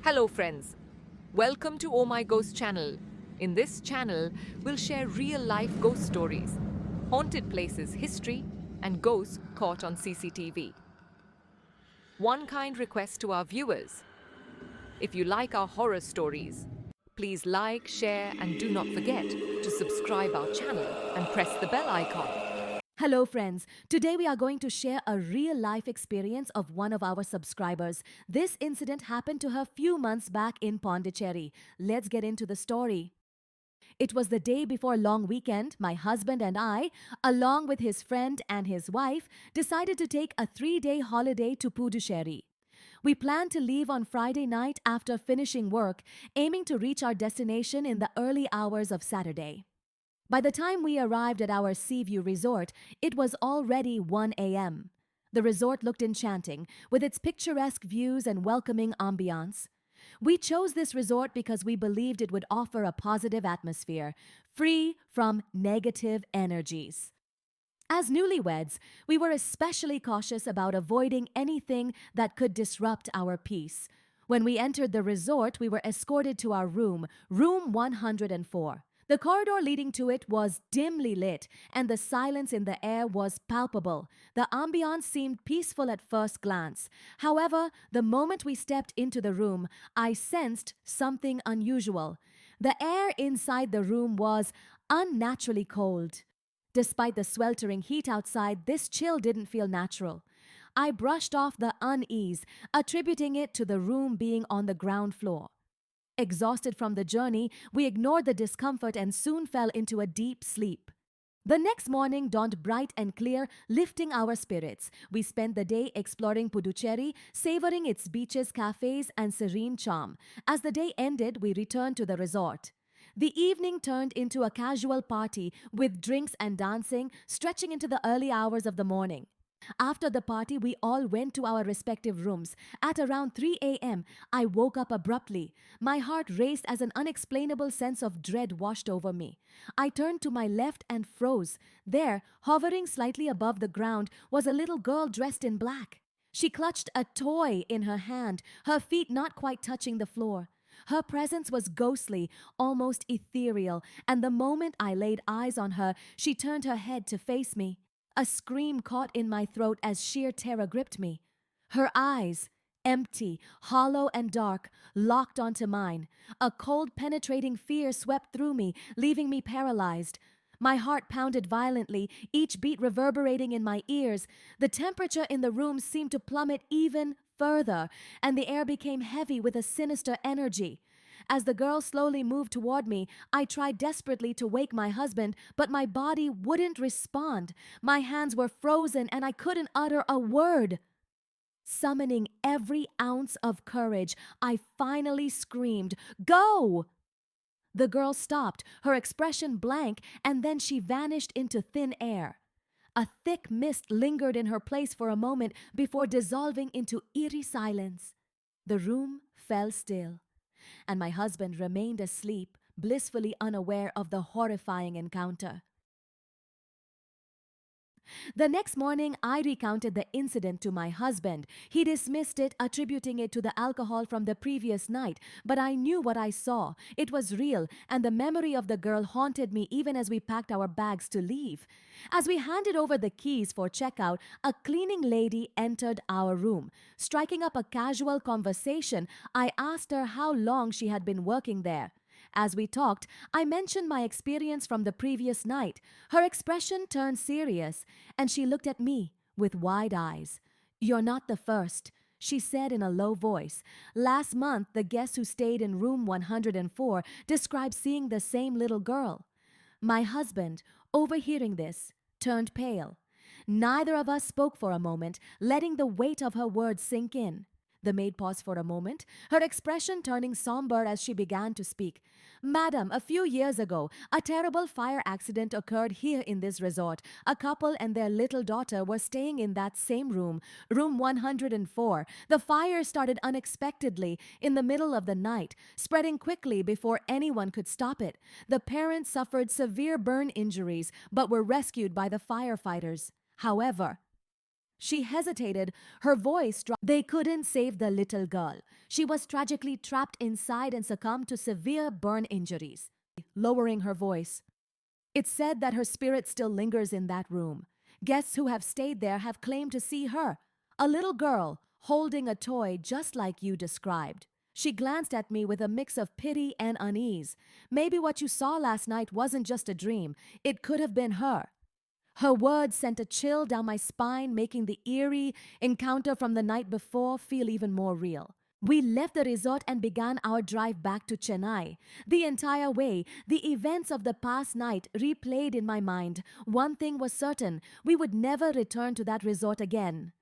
Hello friends, welcome to Oh My Ghost channel. In this channel, we'll share real-life ghost stories, haunted places history, and ghosts caught on CCTV. One kind request to our viewers. If you like our horror stories, please like, share, and do not forget to subscribe our channel and press the bell icon. Hello, friends. Today we are going to share a real life experience of one of our subscribers. This incident happened to her few months back in Pondicherry. Let's get into the story. It was the day before long weekend. My husband and I, along with his friend and his wife, decided to take a 3-day holiday to Puducherry. We planned to leave on Friday night after finishing work, aiming to reach our destination in the early hours of Saturday. By the time we arrived at our Seaview resort, it was already 1 a.m. The resort looked enchanting, with its picturesque views and welcoming ambiance. We chose this resort because we believed it would offer a positive atmosphere, free from negative energies. As newlyweds, we were especially cautious about avoiding anything that could disrupt our peace. When we entered the resort, we were escorted to our room 104. The corridor leading to it was dimly lit, and the silence in the air was palpable. The ambiance seemed peaceful at first glance. However, the moment we stepped into the room, I sensed something unusual. The air inside the room was unnaturally cold. Despite the sweltering heat outside, this chill didn't feel natural. I brushed off the unease, attributing it to the room being on the ground floor. Exhausted from the journey, we ignored the discomfort and soon fell into a deep sleep. The next morning dawned bright and clear, lifting our spirits. We spent the day exploring Puducherry, savoring its beaches, cafes, and serene charm. As the day ended, we returned to the resort. The evening turned into a casual party with drinks and dancing, stretching into the early hours of the morning. After the party, we all went to our respective rooms. At around 3 a.m., I woke up abruptly. My heart raced as an unexplainable sense of dread washed over me. I turned to my left and froze. There, hovering slightly above the ground, was a little girl dressed in black. She clutched a toy in her hand, her feet not quite touching the floor. Her presence was ghostly, almost ethereal, and the moment I laid eyes on her, she turned her head to face me. A scream caught in my throat as sheer terror gripped me. Her eyes, empty, hollow, and dark, locked onto mine. A cold, penetrating fear swept through me, leaving me paralyzed. My heart pounded violently, each beat reverberating in my ears. The temperature in the room seemed to plummet even further, and the air became heavy with a sinister energy. As the girl slowly moved toward me, I tried desperately to wake my husband, but my body wouldn't respond. My hands were frozen and I couldn't utter a word. Summoning every ounce of courage, I finally screamed, "Go!" The girl stopped, her expression blank, and then she vanished into thin air. A thick mist lingered in her place for a moment before dissolving into eerie silence. The room fell still, and my husband remained asleep, blissfully unaware of the horrifying encounter. The next morning, I recounted the incident to my husband. He dismissed it, attributing it to the alcohol from the previous night, but I knew what I saw. It was real, and the memory of the girl haunted me even as we packed our bags to leave. As we handed over the keys for checkout, a cleaning lady entered our room. Striking up a casual conversation, I asked her how long she had been working there. As we talked, I mentioned my experience from the previous night. Her expression turned serious, and she looked at me with wide eyes. "You're not the first," she said in a low voice. "Last month, the guest who stayed in room 104 described seeing the same little girl." My husband, overhearing this, turned pale. Neither of us spoke for a moment, letting the weight of her words sink in. The maid paused for a moment, her expression turning somber as she began to speak. "Madam, a few years ago, a terrible fire accident occurred here in this resort. A couple and their little daughter were staying in that same room 104. The fire started unexpectedly in the middle of the night, spreading quickly before anyone could stop it. The parents suffered severe burn injuries but were rescued by the firefighters. However, She hesitated, her voice dropped. They couldn't save the little girl. She was tragically trapped inside and succumbed to severe burn injuries. Lowering her voice, it's said that her spirit still lingers in that room. Guests who have stayed there have claimed to see her, a little girl, holding a toy just like you described. She glanced at me with a mix of pity and unease. Maybe what you saw last night wasn't just a dream. It could have been her. Her words sent a chill down my spine, making the eerie encounter from the night before feel even more real. We left the resort and began our drive back to Chennai. The entire way, the events of the past night replayed in my mind. One thing was certain, we would never return to that resort again.